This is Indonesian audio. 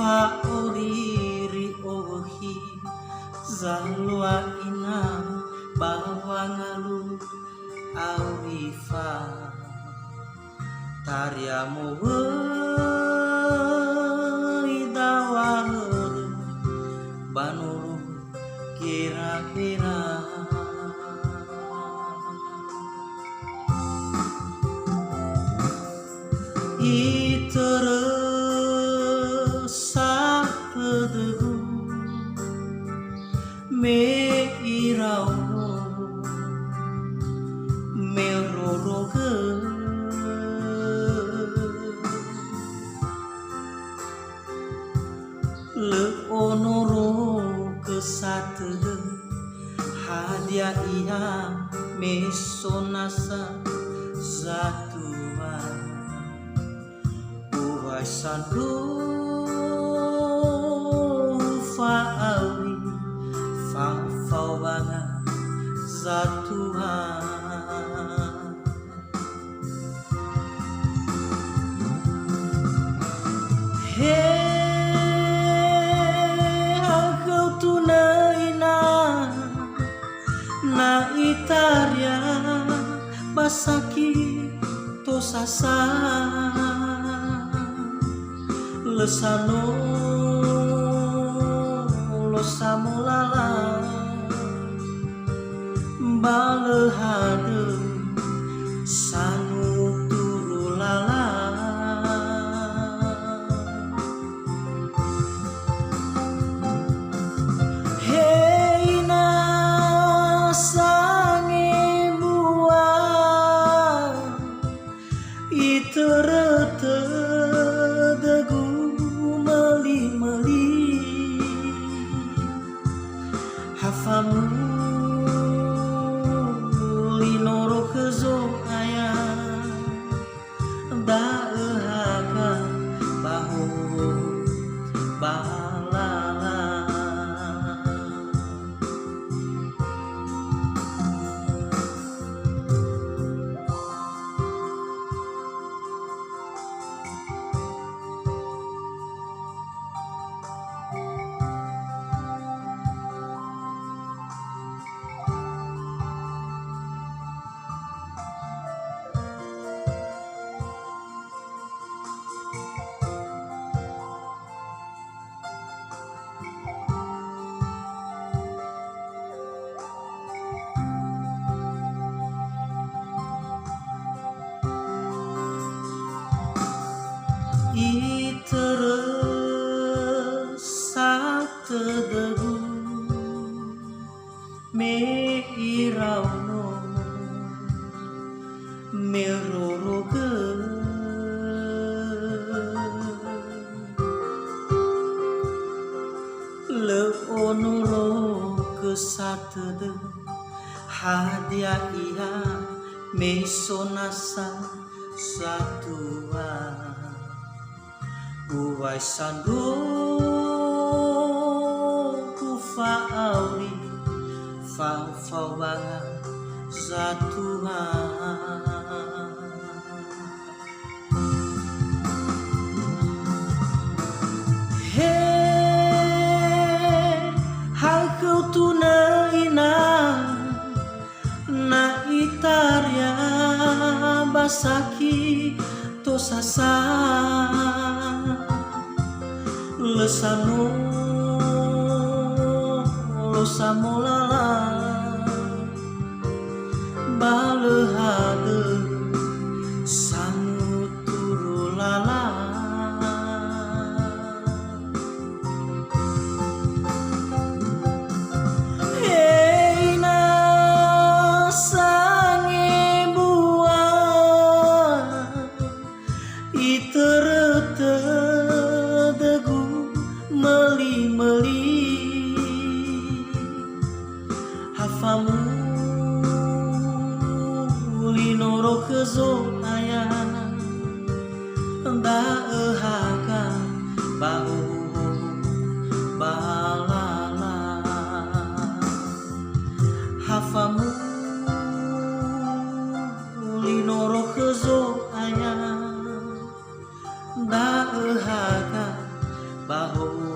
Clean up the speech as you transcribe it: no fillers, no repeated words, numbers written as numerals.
faoliri ohi zalua ina bawangalu awifa tariamu idawahur banuru kira-kira iteresa pedegu me irauno meroroge le onoro kesatede hadiah ia mesonasa zatua uwasandu fa'awi fa'fawanga zatua na itaria basaki tosasa lesano losamulala balehade sanu turulala iterete degu meli-meli hafamu linoro kezo aya daehaga bahu balala iteresa tedegu me irauno meroroge le onoro kesatede hadiah ia mesonasa satua uwaisandu kufa'auli fa'fawanga zatua hakau tunaina na itaria basaki tosasa lesano losamolala balehade sanu turulala heina sange buah iterete degu meli-meli hafamu linoro kezo aya daehaga bahu balala hafamu linoro kezo aya daehaga bahu bahu